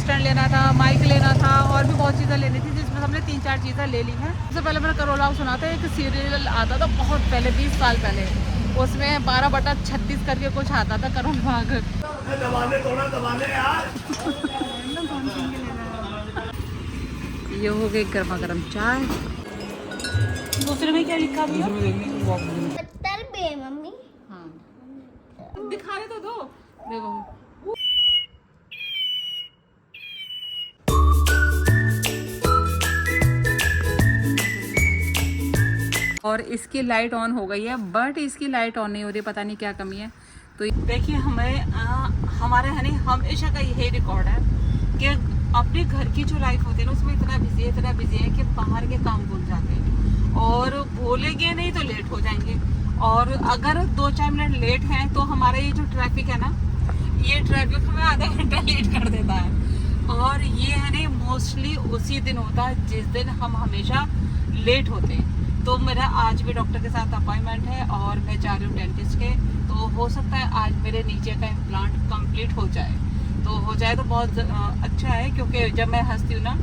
Stand लेना था, mic लेना था और भी बहुत चीज़ें लेनी थी, जिसमें हमने 3-4 चीज़ें ले ली हैं। सबसे पहले मैंने करोला सुना था, एक सीरियल आता था बहुत पहले, 20 साल पहले, उसमें 12/36 करके कुछ आता था, करोल बाग। ये हो गई गर्मा गर्म चाय। दूसरे में क्या लिखा भैया? पत्थर पे मम्मी। हाँ दिखाने तो दो, देखो। और इसकी लाइट ऑन हो गई है, बट इसकी लाइट ऑन नहीं हो रही, पता नहीं क्या कमी है। तो देखिए हमें हमारे हमेशा का यही रिकॉर्ड है कि अपने घर की जो लाइफ होती है ना, उसमें इतना बिजी है कि बाहर के काम भूल जाते हैं, और भूलेंगे नहीं तो लेट हो जाएंगे। और अगर 2-4 मिनट लेट हैं तो हमारा ये जो ट्रैफिक है ना, ये ट्रैफिक हमें आधा घंटा लेट कर देता है। और ये है ना मोस्टली उसी दिन होता है जिस दिन हम हमेशा लेट होते हैं। तो मेरा आज भी डॉक्टर के साथ अपॉइंटमेंट है और मैं जा रही हूँ डेंटिस्ट के, तो हो सकता है आज मेरे नीचे का इम्प्लांट कंप्लीट हो जाए। तो हो जाए तो बहुत अच्छा है, क्योंकि जब मैं हंसती हूँ ना,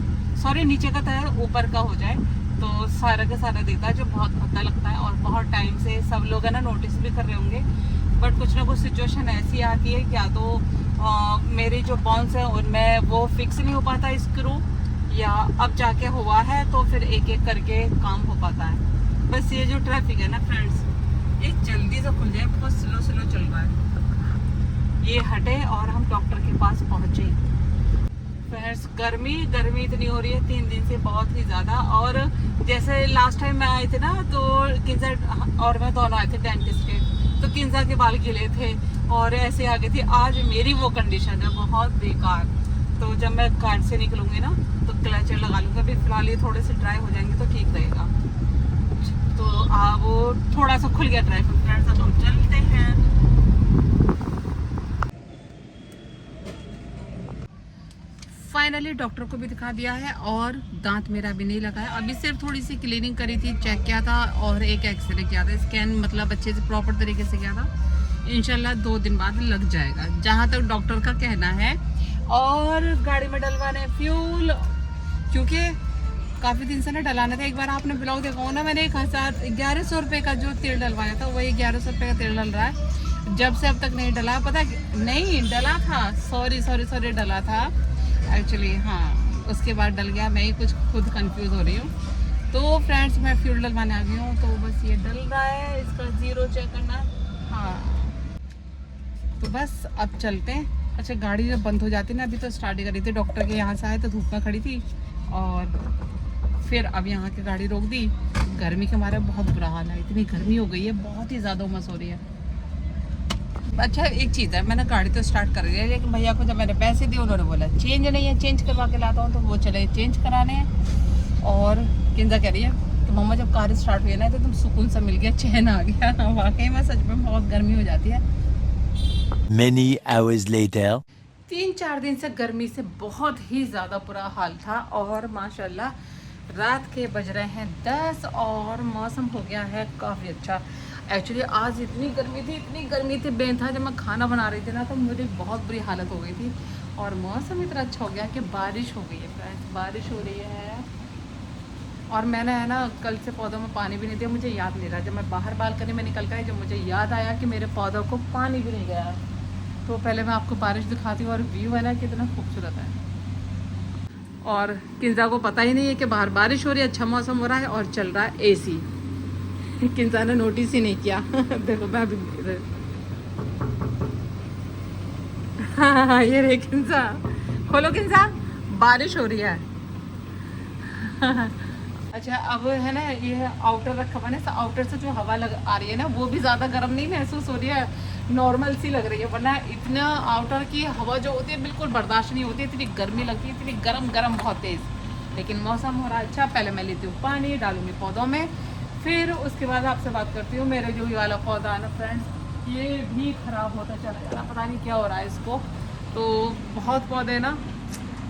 सॉरी नीचे का तो ऊपर का हो जाए तो सारा का सारा दिखता है, जो बहुत भद्दा लगता है। और बहुत टाइम से सब लोग है ना नोटिस भी कर रहे होंगे, बट कुछ ना कुछ सिचुएशन ऐसी आती है, क्या तो मेरी जो बॉन्स है उनमें वो फिक्स नहीं हो पाता स्क्रू, या अब जाके हुआ है तो फिर एक एक करके काम हो पाता है। बस ये जो ट्रैफिक है ना फ्रेंड्स, ये जल्दी से खुल जाए, बहुत स्लो चल रहा है। ये हटे और हम डॉक्टर के पास पहुंचे। फ्रेंड्स गर्मी इतनी हो रही है 3 दिन से, बहुत ही ज़्यादा। और जैसे लास्ट टाइम मैं आई थी ना, तो किंजा और मैं दोनों आए थे डेंटिस्ट के, तो किंजा के बाल गिले थे और ऐसे आ गई थी। आज मेरी वो कंडीशन है बहुत बेकार। तो जब मैं कार से निकलूंगी ना तो क्लचर लगा लूँगा। अभी फिलहाल ये थोड़े से ड्राई हो जाएंगे तो ठीक रहेगा। तो वो थोड़ा सा खुल गया ट्रैफिक फ्रेंड्स, अब हम चलते हैं। फाइनली डॉक्टर को भी दिखा दिया है और दांत मेरा भी नहीं लगा है। अभी सिर्फ थोड़ी सी क्लीनिंग करी थी, चेक किया था और एक एक्सरे किया था, स्कैन मतलब अच्छे से प्रॉपर तरीके से किया था। इंशाल्लाह 2 दिन बाद लग जाएगा, जहाँ तक डॉक्टर का कहना है। और गाड़ी में डलवाने फ्यूल, क्योंकि काफ़ी दिन से ना डलाना था। एक बार आपने ब्लॉग देखा हो ना, मैंने 1100 रुपये का जो तेल डलवाया था, वही 1100 रुपये का तेल डल रहा है। जब से अब तक नहीं डला, पता नहीं डला था, सॉरी डला था एक्चुअली, हाँ उसके बाद डल गया। मैं ही कुछ खुद कंफ्यूज हो रही हूँ। तो फ्रेंड्स मैं फ्यूल डलवाने आ गई हूँ, तो बस ये डल रहा है, इसका ज़ीरो चेक करना। हाँ तो बस अब चलते हैं। अच्छा गाड़ी जब बंद हो जाती ना, अभी तो स्टार्ट ही करी थी, डॉक्टर के यहाँ से आए तो धूप में खड़ी थी, और फिर अब यहाँ की गाड़ी रोक दी। गर्मी के मारे बहुत बुरा हाल है, इतनी गर्मी हो गई है, बहुत ही ज़्यादा उमस हो रही है। अच्छा एक चीज़ है, मैंने गाड़ी तो स्टार्ट कर दी है, लेकिन भैया को जब मैंने पैसे दिए उन्होंने बोला चेंज नहीं है, चेंज करवा के लाता हूँ। तो वो चले चेंज कराने हैं। और किंजा कह रही है कि मम्मा जब कार स्टार्ट हुई ना तो तुम सुकून सा मिल गया, चैन आ गया। वाकई में सच में बहुत गर्मी हो जाती है। Many hours later. 3-4 दिन से गर्मी से बहुत ही ज़्यादा बुरा हाल था, और माशाल्लाह रात के बज रहे हैं 10 और मौसम हो गया है काफ़ी अच्छा। एक्चुअली आज इतनी गर्मी थी बेंथा। जब मैं खाना बना रही थी ना तो मेरी बहुत बुरी हालत हो गई थी, और मौसम इतना अच्छा हो गया कि बारिश हो गई है फ्रेंड्स, बारिश हो रही है। और मैंने है ना कल से पौधों में पानी भी नहीं दिया, मुझे याद नहीं रहा। जब मैं बाहर बालकनी में निकल गई, जब मुझे याद आया कि मेरे पौधों को पानी भी नहीं गया। तो पहले मैं आपको बारिश दिखाती हूँ, और व्यू है ना कितना खूबसूरत है। और किंजा को पता ही नहीं है कि बाहर बारिश हो रही है, अच्छा मौसम हो रहा है और चल रहा है एसी। किंजा ने नोटिस ही नहीं किया। देखो मैं अभी हाँ ये रे किंजा, खोलो किंजा, बारिश हो रही है। अच्छा अब है ना ये आउटर रखा हुआ है, आउटर से जो हवा आ रही है ना, वो भी ज़्यादा गर्म नहीं महसूस हो रही है, नॉर्मल सी लग रही है। वरना इतना आउटर की हवा जो होती है बिल्कुल बर्दाश्त नहीं होती, इतनी गर्मी लगती है, इतनी गरम बहुत तेज़। लेकिन मौसम हो रहा है अच्छा। पहले मैं लेती हूँ पानी, डालूंगी पौधों में, फिर उसके बाद आपसे बात करती हूँ। मेरे जो ये वाला पौधा है ना फ्रेंड्स, ये भी ख़राब होता चला जा रहा, पता नहीं क्या हो रहा है इसको। तो बहुत पौधे ना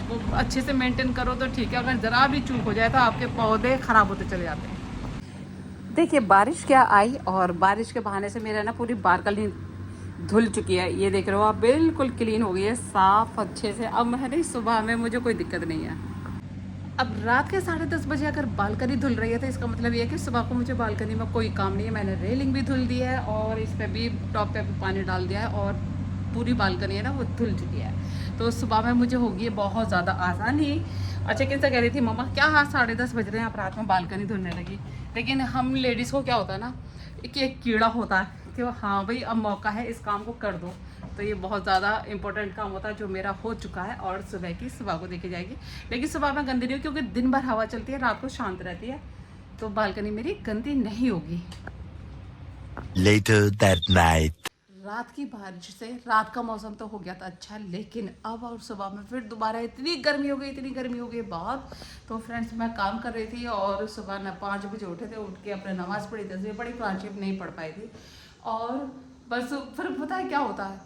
वो अच्छे से मेंटेन करो तो ठीक है, अगर ज़रा भी चूक हो जाए तो आपके पौधे ख़राब होते चले जाते हैं। देखिए बारिश क्या आई, और बारिश के बहाने से मेरा ना पूरी धुल चुकी है, ये देख रहे हो आप, बिल्कुल क्लीन हो गई है, साफ अच्छे से। अब मैंने सुबह में मुझे कोई दिक्कत नहीं है। अब रात के 10:30 बजे अगर बालकनी धुल रही है तो इसका मतलब ये है कि सुबह को मुझे बालकनी में कोई काम नहीं है। मैंने रेलिंग भी धुल दी है और इस पर भी टॉप पे भी पानी डाल दिया है और पूरी बालकनी है ना वो धुल चुकी है। तो सुबह में मुझे होगी बहुत ज़्यादा आसानी। अच्छा किन से कह रही थी मम्मा क्या हाँ 10:30 बज रहे हैं आप रात में बालकनी धुलने लगी। लेकिन हम लेडीज़ को क्या होता है ना कि एक कीड़ा होता है कि हाँ भाई अब मौका है इस काम को कर दो। तो ये बहुत ज़्यादा इंपॉर्टेंट काम होता है जो मेरा हो चुका है और सुबह को देखी जाएगी। लेकिन सुबह में गंदी नहीं हो क्योंकि दिन भर हवा चलती है, रात को शांत रहती है, तो बालकनी मेरी गंदी नहीं होगी। Later that night. रात की बारिश से रात का मौसम तो हो गया था अच्छा, लेकिन अब और सुबह में फिर दोबारा इतनी गर्मी हो गई बहुत। तो फ्रेंड्स मैं काम कर रही थी और सुबह न 5 बजे उठे थे, उठ के अपने नमाज़ पढ़ी, तस्वीर पढ़ी, कुरान शरीफ नहीं पढ़ पाई थी। और बस फिर पता है क्या होता है,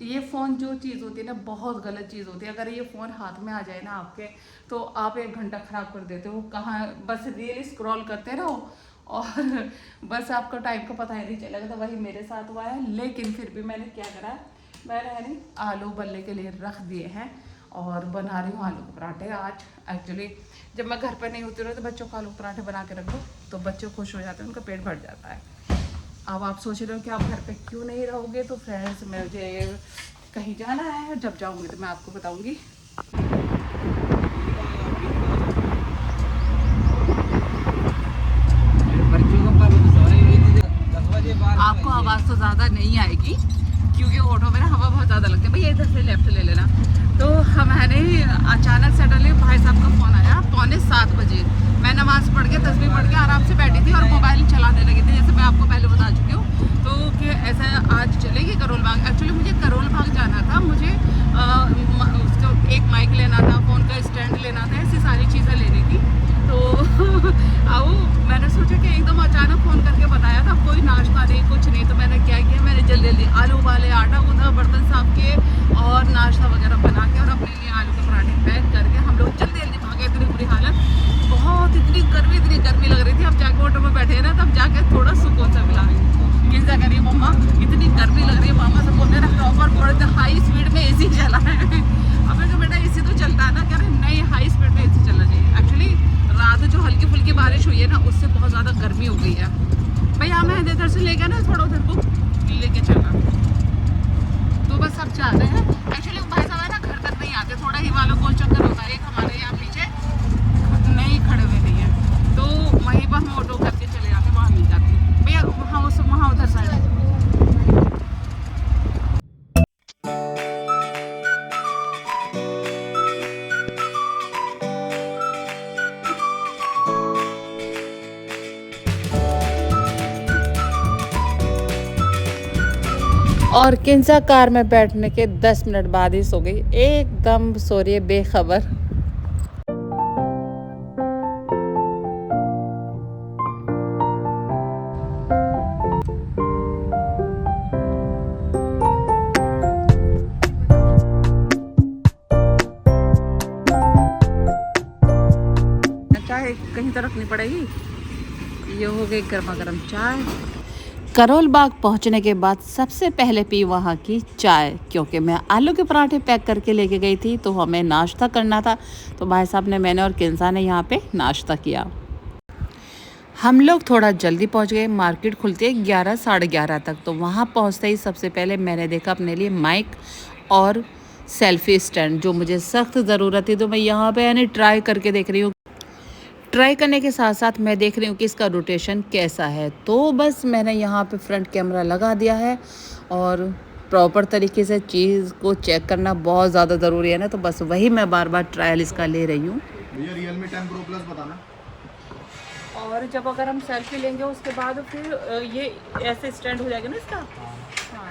ये फ़ोन जो चीज़ होती है ना बहुत गलत चीज़ होती है। अगर ये फ़ोन हाथ में आ जाए ना आपके तो आप 1 घंटा ख़राब कर देते हो। कहाँ बस रील स्क्रॉल करते रहो और बस आपको टाइम का पता ही नहीं चलेगा। तो वही मेरे साथ हुआ है। लेकिन फिर भी मैंने क्या करा, मैंने आलू उबलने के लिए रख दिए हैं और बना रही हूँ आलू के पराठे। आज एक्चुअली जब मैं घर पर नहीं होती हूँ तो बच्चों को आलू के पराठे बना के रख दो तो बच्चे खुश हो जाते हैं, उनका पेट भर जाता है। अब आप सोच रहे हो कि आप घर पे क्यों नहीं रहोगे, तो फ्रेंड्स मुझे कहीं जाना है, जब जाऊँगी तो मैं आपको बताऊँगी। आपको आवाज़ तो ज़्यादा नहीं आएगी क्योंकि ऑटो में ना हवा बहुत ज़्यादा लगती है। भैया इधर से लेफ्ट ले लेना। तो मैंने अचानक सडनली भाई साहब का फ़ोन आया 6:45 बजे। मैं नमाज़ पढ़ के तस्बीह पढ़ के आराम से बैठी थी और मोबाइल चलाने लगी थी, जैसे मैं आपको पहले बता चुकी हूँ। तो कि ऐसा आज चलेगी करोल बाग। एक्चुअली मुझे करोल बाग जाना था, मुझे उसको एक माइक लेना था, फ़ोन का स्टैंड लेना था, ऐसी सारी चीज़ें लेनी थी। तो आओ मैंने सोचा कि एकदम अचानक फ़ोन करके बताया था, कोई नाश्ता नहीं कुछ नहीं। तो मैंने क्या किया, मैंने जल्दी आलू उबाले, आटा गूंथा, बर्तन साफ किए और नाश्ता वगैरह बना के और अपने लिए आलू के पराठे पैक करके हम लोग जल्दी भागे। इतनी बुरी हालत, बहुत इतनी गर्मी लग रही थी। अब जाके ऑटो में बैठे हैं ना तब जाके थोड़ा सुकून सा मिला। किस्सा करिए मम्मा इतनी गर्मी लग रही है, मामा सब बोलते हैं प्रॉपर बड़े हाई स्पीड में AC चला है। अब मैं बेटा AC तो चलता है ना, कह रहे नहीं हाई स्पीड में AC चलना चाहिए। एक्चुअली रात जो हल्की फुल्की बारिश हुई है ना उससे बहुत ज़्यादा गर्मी हो गई है। भैया मैं इधर से लेके ना थोड़ा उधर को लेके चला, तो बस अब जा रहे हैं। एक्चुअली भाई साहब है ना घर तक नहीं आते, थोड़ा ही वालों को चक्कर होता है। एक हमारे यहाँ पीछे नहीं खड़े हुए नहीं है, तो वहीं पर हम ऑटो करके चले जाते, वहाँ मिल जाते हैं भैया, वहाँ उधर साइड। और किंसा कार में बैठने के 10 मिनट बाद ही सो गई, एकदम सो रही है बेखबर। चाय कहीं तो रखनी पड़ेगी। ये हो गई गर्मा गर्म चाय। करोल बाग पहुंचने के बाद सबसे पहले पी वहाँ की चाय, क्योंकि मैं आलू के पराठे पैक करके लेके गई थी तो हमें नाश्ता करना था। तो भाई साहब ने, मैंने और किंसा ने यहाँ पे नाश्ता किया। हम लोग थोड़ा जल्दी पहुँच गए, मार्केट खुलती है 11 साढ़े 11 तक। तो वहाँ पहुँचते ही सबसे पहले मैंने देखा अपने लिए माइक और सेल्फी स्टैंड, जो मुझे सख्त ज़रूरत थी। तो मैं यहाँ पे यानी ट्राई करके देख रही हूँ। ट्राई करने के साथ साथ मैं देख रही हूँ कि इसका रोटेशन कैसा है। तो बस मैंने यहाँ पे फ्रंट कैमरा लगा दिया है और प्रॉपर तरीके से चीज़ को चेक करना बहुत ज़्यादा ज़रूरी है ना, तो बस वही मैं बार बार ट्रायल इसका ले रही हूँ। भैया Realme 10 Pro Plus बताना। और जब अगर हम सेल्फी लेंगे उसके बाद फिर ये ऐसे स्टैंड हो जाएगा ना इसका। हाँ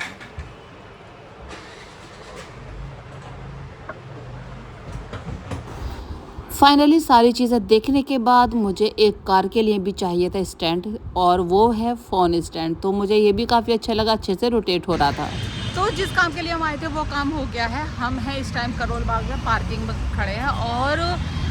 फाइनली सारी चीज़ें देखने के बाद मुझे एक कार के लिए भी चाहिए था स्टैंड, और वो है फ़ोन स्टैंड। तो मुझे ये भी काफ़ी अच्छा लगा, अच्छे से रोटेट हो रहा था। तो जिस काम के लिए हम आए थे वो काम हो गया है। हम हैं इस टाइम करोल बाग में पार्किंग में खड़े हैं और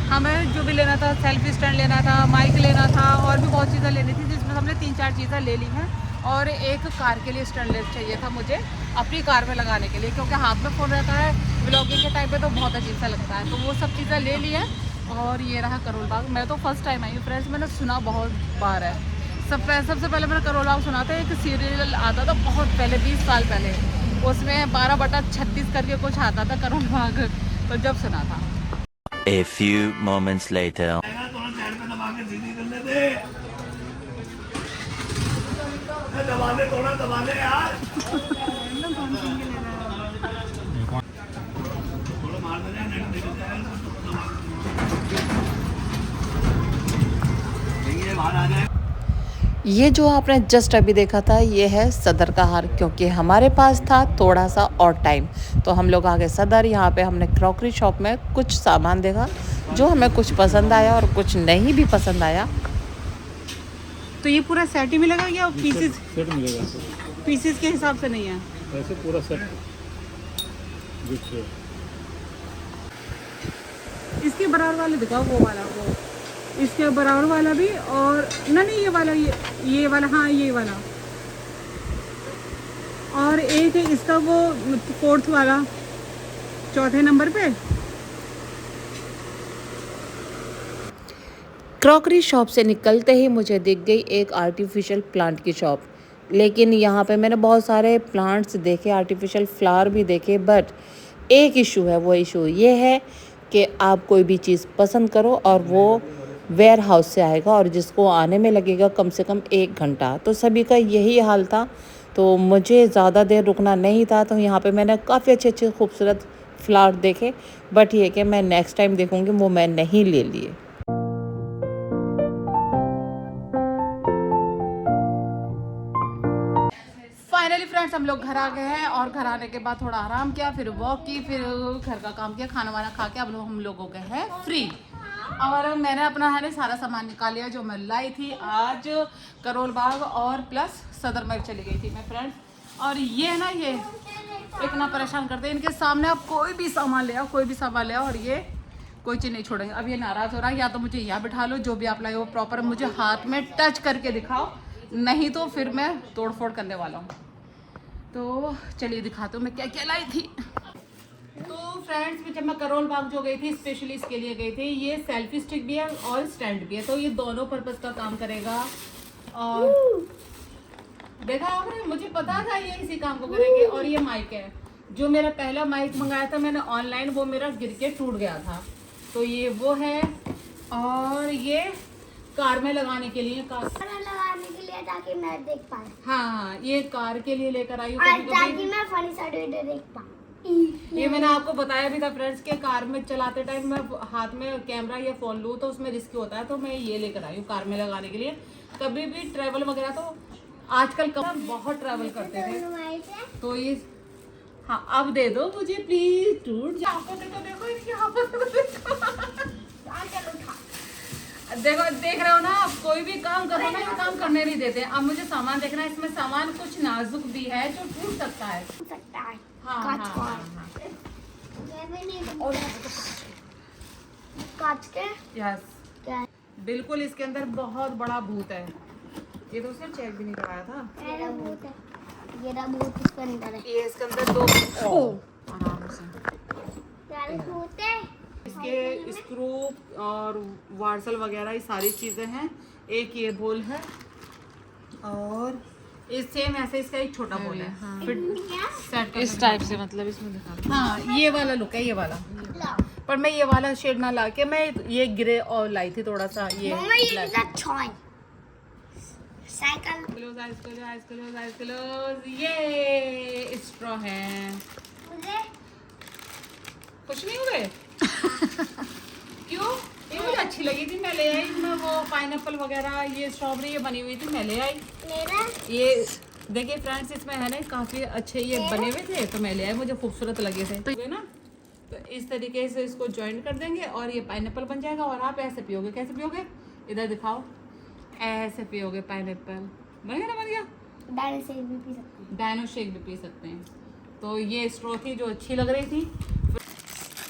हमें जो भी लेना था, सेल्फी स्टैंड लेना था, माइक लेना था और भी बहुत चीज़ें लेनी थी, जिसमें हमने 3-4 चीज़ें ले ली हैं। और एक कार के लिए स्टैंड लेस चाहिए था मुझे अपनी कार में लगाने के लिए, क्योंकि हाथ में फ़ोन रहता है व्लॉगिंग के टाइम पे तो बहुत अजीब सा लगता है। तो वो सब चीज़ें ले ली है। और ये रहा करोल बाग। मैं तो फर्स्ट टाइम आई हूँ फ्रेंड्स, मैंने सुना बहुत बार है। सबसे पहले मैंने करोल बाग सुना था, एक सीरियल आता था बहुत पहले 20 साल पहले, उसमें 12/36 करके कुछ आता था करोल बाग, तो जब सुना था। A few moments later. ये जो आपने जस्ट अभी देखा था ये है सदर का हार, क्योंकि हमारे पास था थोड़ा सा और टाइम तो हम लोग आ गए सदर। यहाँ पे हमने क्रॉकरी शॉप में कुछ सामान देखा जो हमें कुछ पसंद आया और कुछ नहीं भी पसंद आया। तो ये पूरा सेट ही मिलेगा या पीसेस? सेट मिलेगा, पीसेस के हिसाब से नहीं है ऐसे पूरा सेट गिफ्ट है। इसके बराबर वाले दिखाओ, वो वाला, वो इसके बराबर वाला भी, और नहीं ये वाला, ये वाला, हाँ ये वाला, और एक है इसका वो 4th वाला 4थे नंबर पे। क्रॉकरी शॉप से निकलते ही मुझे दिख गई एक आर्टिफिशियल प्लांट की शॉप, लेकिन यहाँ पे मैंने बहुत सारे प्लांट्स देखे, आर्टिफिशियल फ्लावर भी देखे, बट एक इशू है। वो इशू ये है कि आप कोई भी चीज़ पसंद करो और वो वेयर हाउस से आएगा और जिसको आने में लगेगा कम से कम 1 घंटा। तो सभी का यही हाल था, तो मुझे ज़्यादा देर रुकना नहीं था। तो यहाँ पे मैंने काफ़ी अच्छे खूबसूरत फ्लावर देखे, बट ये कि मैं नेक्स्ट टाइम देखूँगी वो मैं नहीं ले लिए। फाइनली फ्रेंड्स हम लोग घर आ गए हैं, और घर आने के बाद थोड़ा आराम किया, फिर वॉक की, फिर घर का काम किया, खाना वाना खा के अब हम लोग हो गए हैं फ्री। और मैंने अपना है ना सारा सामान निकाल लिया जो मैं लाई थी आज करोल बाग और प्लस सदर में चली गई थी मैं फ्रेंड्स। और ये ना ये इतना परेशान करते हैं, इनके सामने आप कोई भी सामान ले आओ, कोई भी सामान ले आओ और ये कोई चीज़ नहीं छोड़ेंगे। अब ये नाराज़ हो रहा है, या तो मुझे यहाँ बिठा लो, जो भी आप लाए हो प्रॉपर मुझे हाथ में टच करके दिखाओ, नहीं तो फिर मैं तोड़ फोड़ करने वाला हूँ। तो चलिए दिखाती हूँ मैं क्या क्या लाई थी। तो फ्रेंड्स जब मैं करोल बाग जो गई थी स्पेशली इसके लिए गई थी, ये सेल्फी स्टिक भी है और स्टैंड भी है, तो ये दोनों पर्पस का काम करेगा। और देखा आपने, मुझे पता था ये इसी काम को करेंगे। और ये माइक है, जो मेरा पहला माइक मंगाया था मैंने ऑनलाइन, वो मेरा गिर के टूट गया था, तो ये वो है। और ये कार में लगाने के लिए, कार लगाने के लिए ताकि मैं देख पाऊँ। हाँ ये कार के लिए लेकर आई हूँ ताकि मैं फनी सा वीडियो देख पाऊँ। ये मैंने आपको बताया भी था फ्रेंड्स के कार में चलाते टाइम मैं हाथ में कैमरा या फोन लूँ तो उसमें रिस्क होता है, तो मैं ये लेकर आई हूँ कार में लगाने के लिए। कभी भी ट्रैवल वगैरह, तो आजकल बहुत ट्रैवल करते थे, तो ये हाँ अब दे दो मुझे प्लीज, टूट जाओ। देखो यहाँ पर देखो, देख रहे हो ना आप, कोई भी काम करो ना ये काम करने नहीं देते। अब मुझे सामान देखना है, इसमें सामान कुछ नाजुक भी है जो टूट सकता है। हाँ, और कांच के यस बिल्कुल, इसके अंदर बहुत बड़ा भूत है। ये तो उसने चेक भी नहीं कराया था। मेरा भूत है, मेरा भूत इसके अंदर है। ये इसके अंदर 2 आराम से मेरा भूत है। इसके स्क्रू और वार्सल वगैरह ये सारी चीज़ें हैं। एक ये बोल है और इस सेम ऐसे इसका एक छोटा बोल है। हाँ। फिर सेट इस टाइप से, मतलब इसमें दिखा। हाँ ये वाला लुक है, ये वाला, पर मैं ये वाला शेड ना ला के मैं ये ग्रे और लाई थी थोड़ा सा ये साइकिल। ये स्ट्रॉ है, कुछ नहीं हुए क्यों? ये मुझे अच्छी लगी थी, मैं ले आई। मैं वो पाइनएप्पल वगैरह, ये स्ट्रॉबेरी ये बनी हुई थी, मैं ले आई। ये देखिए फ्रेंड्स, इसमें है ना काफ़ी अच्छे ये बने हुए थे, तो मैं ले आई, मुझे खूबसूरत लगे थे तो ना। तो इस तरीके से इसको ज्वाइन कर देंगे और ये पाइनएप्पल बन जाएगा। और आप ऐसे पियोगे, कैसे पियोगे इधर दिखाओ, ऐसे पियोगे पाइनएप्पल, बन गया ना? बन गया। डायनो शेक भी पी सकते हैं। डायनो शेक भी पी सकते हैं। तो ये स्ट्रॉ थी जो अच्छी लग रही थी।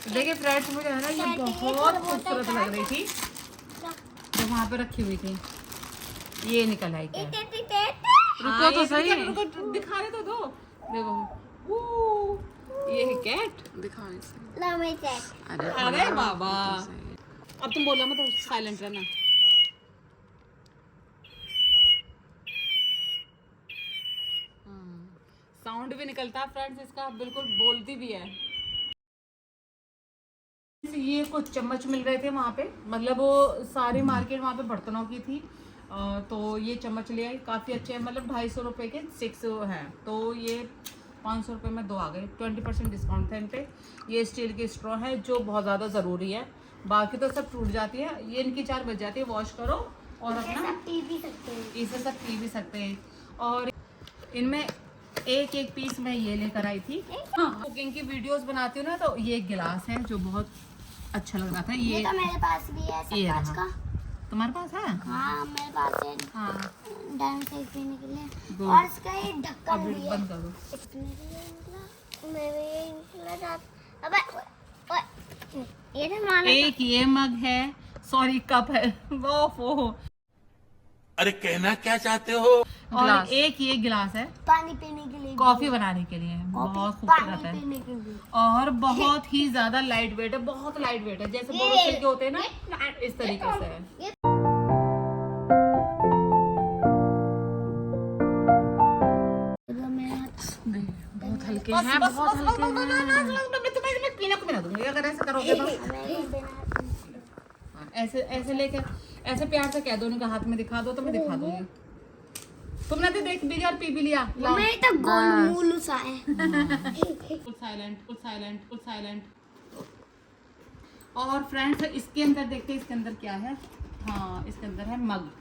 देखिए फ्रेंड्स मुझे है ना ये बहुत खूबसूरत लग रही थी जो वहाँ पे रखी हुई थी, ये निकल आई क्या? रुको तो सही, रुको दिखाने तो दो। देखो ये है कैट, दिखाओ इसे। लो मैं चेक। अरे बाबा, अब तुम बोलो मत, साइलेंट रहना। साउंड भी निकलता फ्रेंड्स इसका, बिल्कुल बोलती भी है। ये कुछ चम्मच मिल रहे थे वहाँ पे, मतलब वो सारी मार्केट वहाँ पे बर्तनों की थी। तो ये चम्मच ले आई, काफ़ी अच्छे हैं, मतलब 250 रुपये के 6 हैं। तो ये 500 रुपये में 2 आ गए, 20% डिस्काउंट था इन पे। ये स्टील की स्ट्रॉ है जो बहुत ज़्यादा ज़रूरी है, बाकी तो सब टूट जाती है। ये इनकी 4 बज जाती है, वॉश करो और अपना सब पी भी सकते हैं। इसे सब पी भी सकते हैं। और इनमें एक एक पीस मैं ये लेकर आई थी। हाँ, कुकिंग की वीडियोस बनाती हूँ ना, तो ये एक गिलास है जो बहुत अच्छा लग रहा था। ये तो मेरे पास भी है, सब ये कांच रहा। का। तुम्हारे पास है? हाँ मेरे पास है, हाँ, डायमंड साइज पीने के लिए। Good. और इसका ये ढक्कन अब भी है। बंद कर दो। इसमें भी ये निकला, मैं भी ये निकला था। अबे ओए, ये तो माना एक ये मग है, सॉरी कप है वो। अरे कहना क्या चाहते हो? और एक ये गिलास है पानी पीने के लिए, कॉफी बनाने के लिए, बहुत खूबसूरत पानी है पीने के लिए। और बहुत ही ज्यादा लाइट वेट है, बहुत लाइट वेट है, जैसे बोरोसिल के होते हैं ना, इस तरीके से है। ये बहुत हल्के हैं, बहुत हल्के हैं। मैं तुम्हें पीने को मिला दूंगी अगर ऐसे करोगे तो। हाँ, ऐसे ऐसे लेके ऐसे प्यार से कह दो उनके हाथ में दिखा दो तो मैं दिखा दूंगी। तुमने तो देख भी और पी भी लिया। लाओ। मैं तो गोलमोलू सा है। Full silent. और फ्रेंड्स इसके अंदर देखते हैं इसके अंदर क्या है। हाँ, इसके अंदर है मग।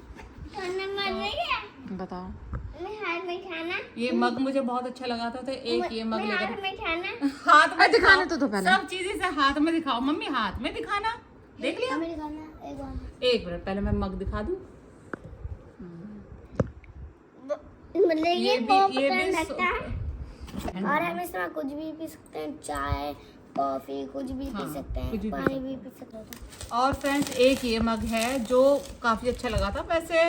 बताओ। मैं हाथ में खाना, ये मग मुझे बहुत अच्छा लगा था, तो एक ये मग मैं लेकर हाथ में खाना। हाथ में दिखाने तो पहले सब चीजें से हाथ में दिखाओ मम्मी, हाथ में दिखाना। देख लिया? मेरे खाना एक बार। एक मिनट पहले मैं मग दिखा दूं। मतलब ये बहुत ये पसंद भी लगता है। और हम इसमें कुछ भी पी सकते हैं, चाय कॉफी कुछ भी हाँ, पी सकते कुछ भी हैं, पी पानी भी पी सकते हैं। और फ्रेंड्स एक ये मग है जो काफी अच्छा लगा था वैसे।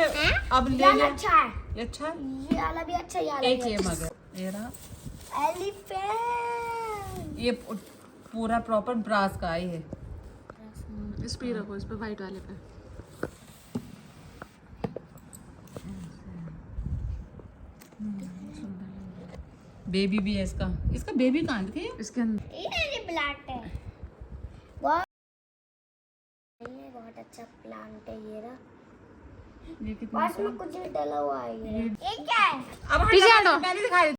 अब ले ये ले। अच्छा है, ये अच्छा है? ये वाला भी अच्छा है, ये वाला एक भी ये अच्छा मग है, ये रहा। एलिफेंट। ये पूरा प्रॉपर ब्रास का है ये। इस पे रखो, इस पे वाइट वाले पे। बेबी भी है इसका बेबी कहाँ थे? इसके अंदर ये प्लांट है, बहुत अच्छा प्लांट है ये रहा। ये कितना और इसमें कुछ भी डला हुआ है ये क्या है? अब पीछे हटो। मैंने दिखाई।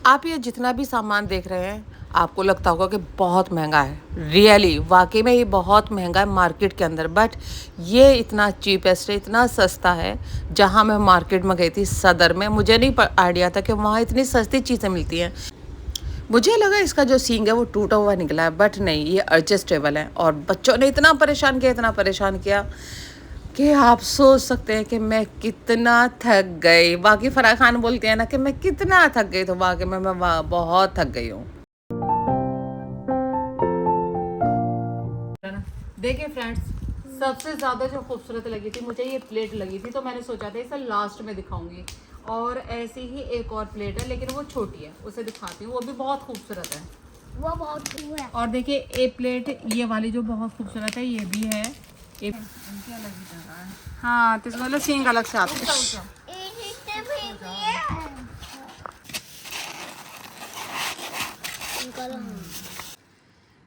आप ये जितना भी सामान देख रहे हैं आपको लगता होगा कि बहुत महंगा है, रियली वाकई में ये बहुत महंगा है मार्केट के अंदर, बट ये इतना चीपेस्ट है, इतना सस्ता है। जहाँ मैं मार्केट में गई थी सदर में, मुझे नहीं आइडिया था कि वहाँ इतनी सस्ती चीज़ें मिलती हैं। मुझे लगा इसका जो सींग है वो टूटा हुआ निकला है, बट नहीं, ये एडजस्टेबल है। और बच्चों ने इतना परेशान किया कि आप सोच सकते हैं कि मैं कितना थक गई। बाकी फराह खान बोलते हैं ना कि मैं कितना थक गई, तो वाकई में मैं बहुत थक गई हूँ। देखिए फ्रेंड्स, सबसे ज़्यादा जो खूबसूरत लगी थी मुझे ये प्लेट लगी थी, तो मैंने सोचा था इसे लास्ट में दिखाऊंगी। और ऐसी ही एक और प्लेट है लेकिन वो छोटी है, उसे दिखाती हूँ, वो भी बहुत खूबसूरत है। वो बहुत खूब है। और देखिए एक प्लेट ये वाली जो बहुत खूबसूरत है, ये भी है। हाँ, तो इसमें सींग अलग से आते हैं।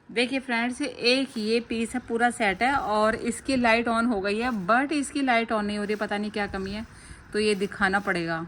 देखिए फ्रेंड्स, एक ये पीस है, पूरा सेट है और इसकी लाइट ऑन हो गई है, बट इसकी लाइट ऑन नहीं हो रही, पता नहीं क्या कमी है, तो ये दिखाना पड़ेगा।